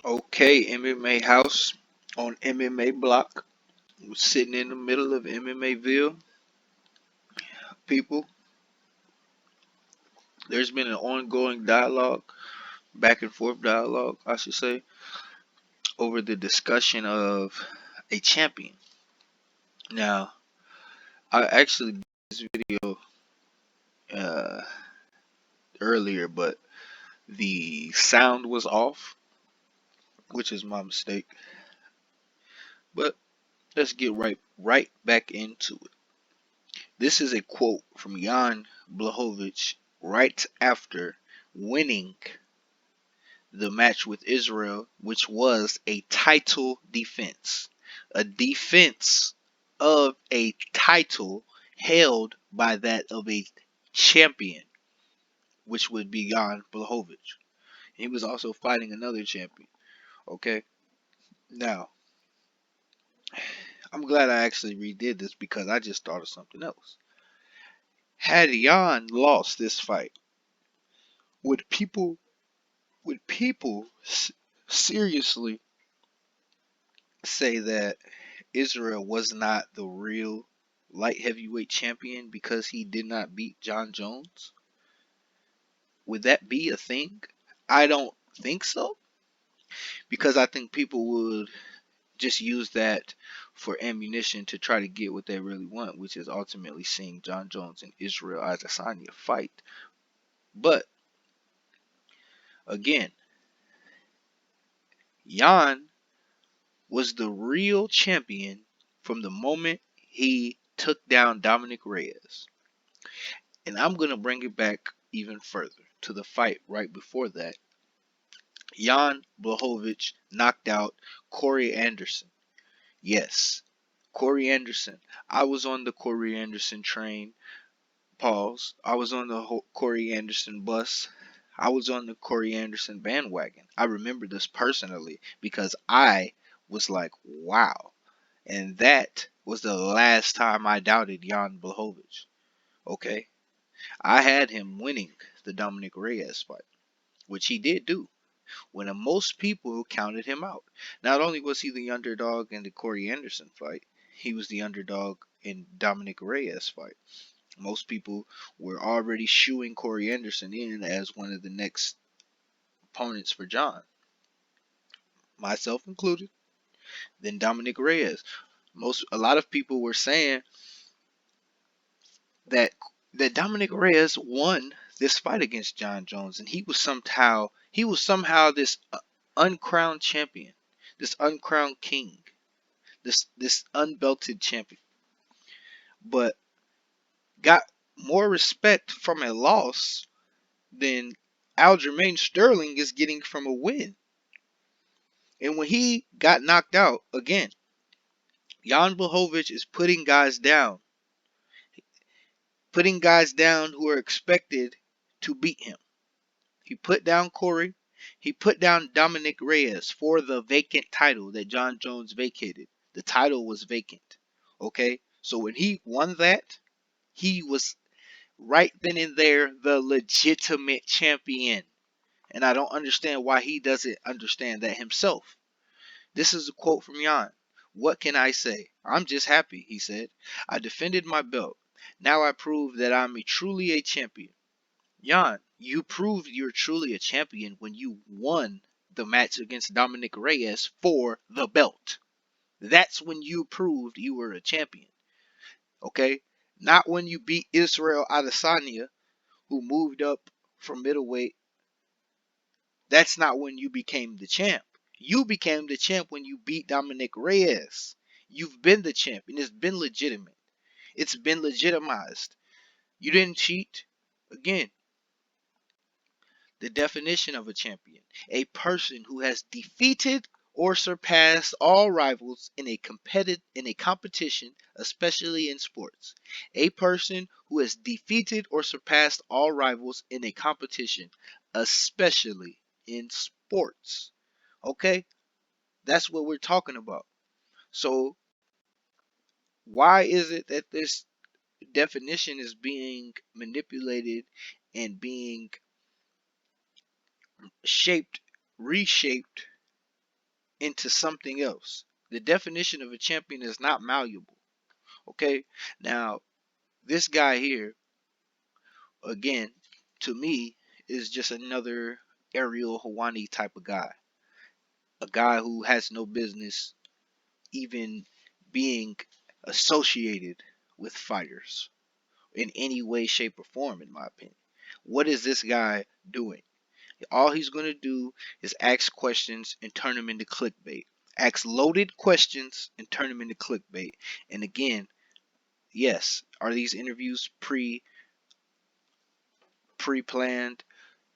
Okay, MMA house on MMA block. We're sitting in the middle of MMAville. People, there's been an ongoing dialogue, back and forth dialogue, I should say, over the discussion of a champion. Now, I actually did this video uh, earlier, but the sound was off, which is my mistake. But let's get right back into it. This is a quote from Jan Blachowicz right after winning the match with Israel, which was a title defense. A defense of a title held by that of a champion, which would be Jan Blachowicz. He was also fighting another champion. Okay? Now, I'm glad I actually redid this because I just thought of something else. Had Jan lost this fight, would people seriously say that Israel was not the real light heavyweight champion because he did not beat John Jones? Would that be a thing? I don't think so, because I think people would just use that for ammunition to try to get what they really want, which is ultimately seeing John Jones and Israel Adesanya fight. But again, Jan was the real champion from the moment he took down Dominic Reyes. And I'm going to bring it back even further to the fight right before that. Jan Blachowicz knocked out Corey Anderson. Yes, Corey Anderson. I was on the Corey Anderson train. Pause. I was on the Corey Anderson bus. I was on the Corey Anderson bandwagon. I remember this personally because I was like, wow. And that was the last time I doubted Jan Blachowicz. Okay. I had him winning the Dominic Reyes fight, which he did do, when most people counted him out. Not only was he the underdog in the Corey Anderson fight, he was the underdog in Dominic Reyes fight. Most people were already shooing Corey Anderson in as one of the next opponents for John, myself included. Then Dominic Reyes. A lot of people were saying that Dominic Reyes won this fight against John Jones, and he was somehow this uncrowned champion, this uncrowned king, this unbelted champion, but got more respect from a loss than Aljamain Sterling is getting from a win. And when he got knocked out again, Jan Blachowicz is putting guys down who are expected to beat him. He put down Corey. He put down Dominic Reyes for the vacant title that John Jones vacated. The title was vacant. Okay? So when he won that, he was right then and there the legitimate champion. And I don't understand why he doesn't understand that himself. This is a quote from Jan. What can I say? I'm just happy, he said. I defended my belt. Now I prove that I'm truly a champion. Jan, you proved you're truly a champion when you won the match against Dominic Reyes for the belt. That's when you proved you were a champion. Okay? Not when you beat Israel Adesanya, who moved up from middleweight. That's not when you became the champ. You became the champ when you beat Dominic Reyes. You've been the champ, and it's been legitimate. It's been legitimized. You didn't cheat. Again, the definition of a champion: a person who has defeated or surpassed all rivals in a competition, especially in sports. A person who has defeated or surpassed all rivals in a competition, especially in sports. Okay? That's what we're talking about. So, why is it that this definition is being manipulated and being shaped, reshaped into something else. The definition of a champion is not malleable. Okay? Now, this guy here, again, to me, is just another Ariel Hawani type of guy. A guy who has no business even being associated with fighters in any way, shape, or form, in my opinion. What is this guy doing? All he's going to do is ask questions and turn them into clickbait. Ask loaded questions and turn them into clickbait. And again, yes, are these interviews pre-planned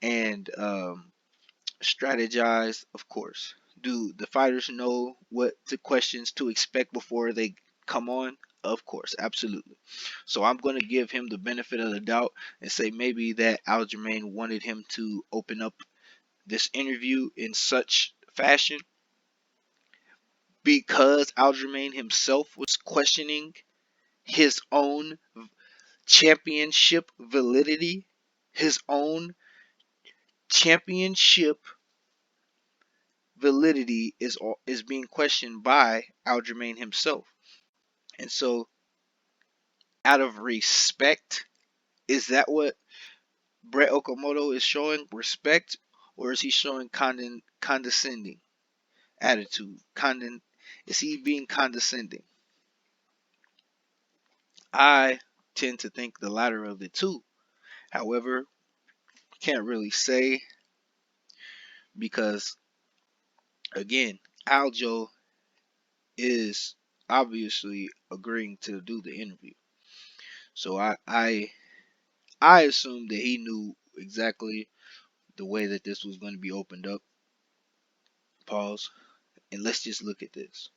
and strategized? Of course. Do the fighters know what the questions to expect before they come on? Of course, absolutely. So I'm going to give him the benefit of the doubt and say maybe that Aljamain wanted him to open up this interview in such fashion because Aljamain himself was questioning his own championship validity, his own championship validity is being questioned by Aljamain himself. And so, out of respect, is that what Brett Okamoto is showing? Respect, or is he showing condescending attitude? Is he being condescending? I tend to think the latter of the two. However, can't really say because again, Aljo is obviously agreeing to do the interview. So I assumed that he knew exactly the way that this was going to be opened up. Pause. And let's just look at this.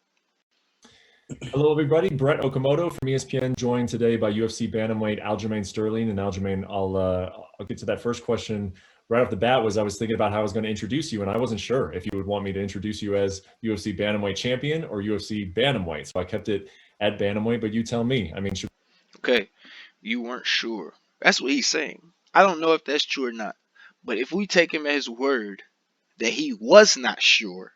Hello, everybody. Brett Okamoto from ESPN, joined today by UFC bantamweight Aljamain Sterling. And Aljamain, I'll get to that first question right off the bat. I was thinking about how I was going to introduce you, and I wasn't sure if you would want me to introduce you as UFC bantamweight champion or UFC bantamweight. So I kept it at bantamweight, but you tell me. I mean, Okay, you weren't sure. That's what he's saying. I don't know if that's true or not. But if we take him at his word that he was not sure,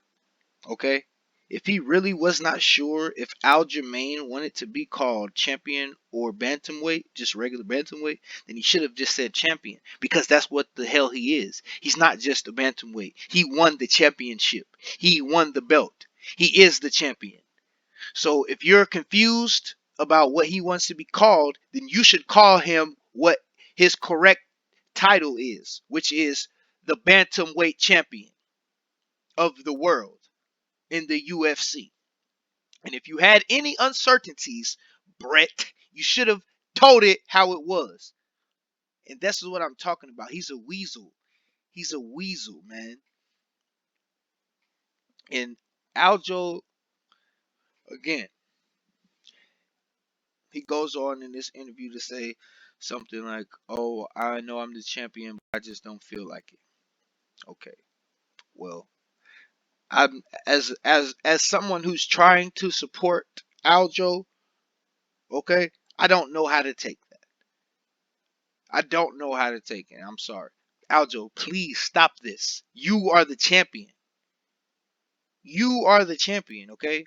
okay? If he really was not sure if Aljamain wanted to be called champion or bantamweight, just regular bantamweight, then he should have just said champion because that's what the hell he is. He's not just a bantamweight. He won the championship. He won the belt. He is the champion. So if you're confused about what he wants to be called, then you should call him what his correct title is, which is the bantamweight champion of the world in the UFC. And if you had any uncertainties, Brett, you should have told it how it was. And this is what I'm talking about. He's a weasel. He's a weasel, man. And Aljo, again, he goes on in this interview to say something like, "Oh, I know I'm the champion, but I just don't feel like it." Okay, well, I'm as someone who's trying to support Aljo, okay, I don't know how to take that. I don't know how to take it. I'm sorry. Aljo, please stop this. You are the champion. You are the champion, okay?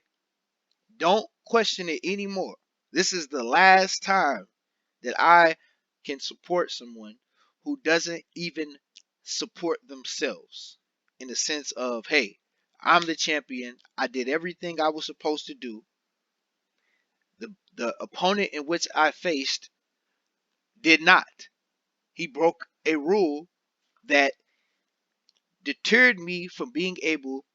Don't question it anymore. This is the last time that I can support someone who doesn't even support themselves in the sense of, hey, I'm the champion. I did everything I was supposed to do. The opponent in which I faced did not. He broke a rule that deterred me from being able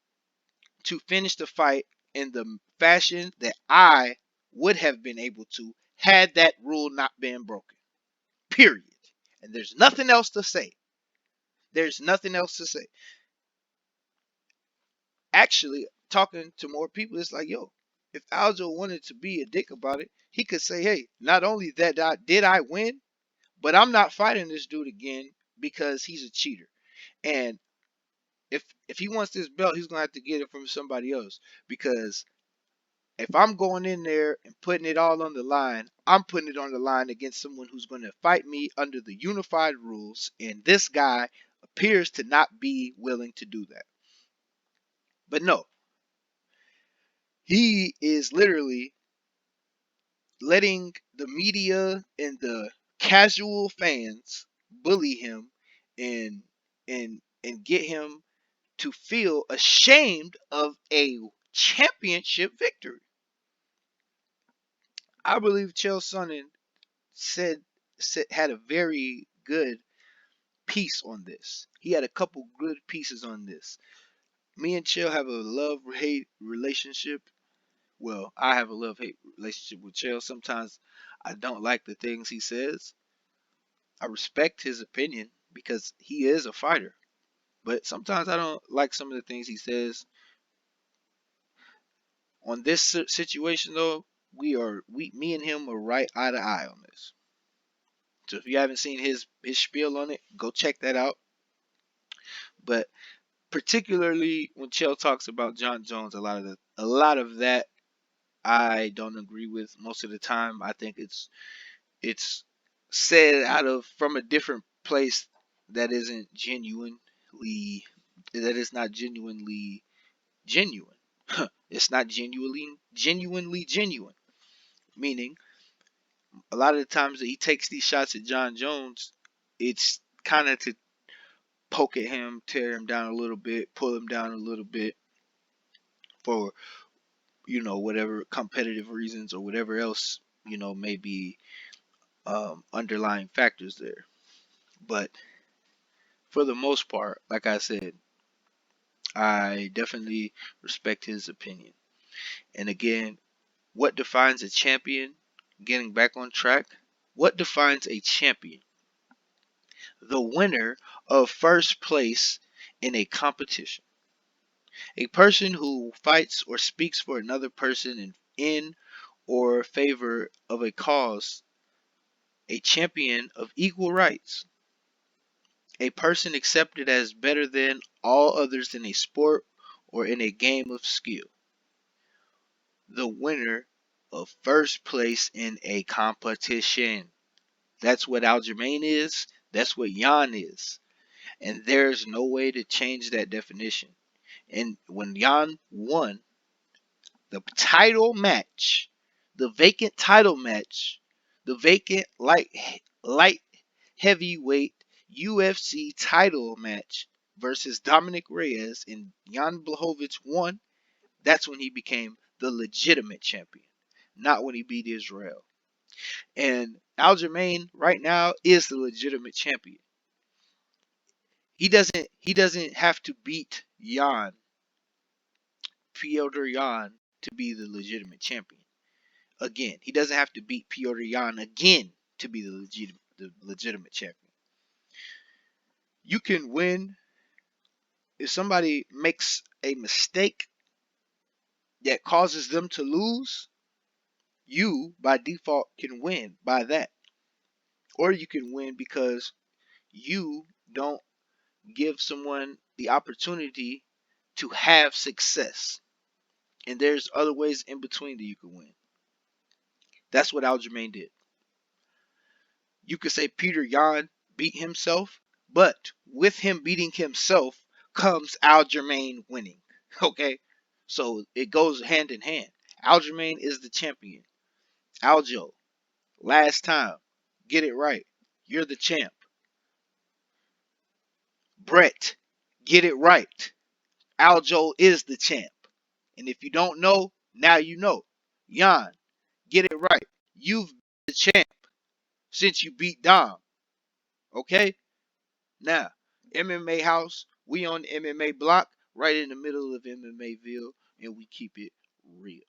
to finish the fight in the fashion that I would have been able to had that rule not been broken. Period. And there's nothing else to say. There's nothing else to say. Actually, talking to more people, it's like, yo, if Aljo wanted to be a dick about it, he could say, hey, not only that did I win, but I'm not fighting this dude again because he's a cheater. And if he wants this belt, he's gonna have to get it from somebody else because if I'm going in there and putting it all on the line, I'm putting it on the line against someone who's going to fight me under the unified rules, and this guy appears to not be willing to do that. But no, He is literally letting the media and the casual fans bully him and and get him to feel ashamed of a championship victory. I believe Chael Sonnen said had a very good piece on this. He had a couple good pieces on this. Me and Chael have a love hate relationship. Well, I have a love hate relationship with Chael. Sometimes I don't like the things he says. I respect his opinion because he is a fighter. But sometimes I don't like some of the things he says. On this situation though, me and him are right eye to eye on this. So if you haven't seen his spiel on it, go check that out. But particularly when Chael talks about John Jones, a lot of that I don't agree with most of the time. I think it's said out of from a different place that isn't genuinely that is not genuinely genuine. It's not genuinely genuine. Meaning a lot of the times that he takes these shots at John Jones, it's kind of to poke at him, tear him down a little bit, pull him down a little bit for whatever competitive reasons or whatever else may be underlying factors there. But for the most part, like I said, I definitely respect his opinion. And again, what defines a champion? Getting back on track, what defines a champion? The winner of first place in a competition. A person who fights or speaks for another person in or favor of a cause. A champion of equal rights. A person accepted as better than all others in a sport or in a game of skill. The winner of first place in a competition. That's what Aljamain is. That's what Jan is. And there's no way to change that definition. And when Jan won the title match, the vacant title match, the vacant light heavyweight UFC title match versus Dominic Reyes, and Jan Blachowicz won, that's when he became the legitimate champion, not when he beat Israel. And Aljamain right now is the legitimate champion. He doesn't have to beat Piotr Jan to be the legitimate champion. Again, he doesn't have to beat Piotr Jan again to be the legitimate champion. You can win if somebody makes a mistake that causes them to lose. You by default can win by that, or you can win because you don't give someone the opportunity to have success. And there's other ways in between that you can win. That's what Aljamain did. You could say Peter Yan beat himself, but with him beating himself comes Aljamain winning. Okay? So it goes hand in hand. Aljamain is the champion. Aljo, last time. Get it right. You're the champ. Brett, get it right. Aljo is the champ. And if you don't know, now you know. Jan, get it right. You've been the champ since you beat Dom. Okay? Now, MMA House, we on the MMA block, right in the middle of MMAville, and we keep it real.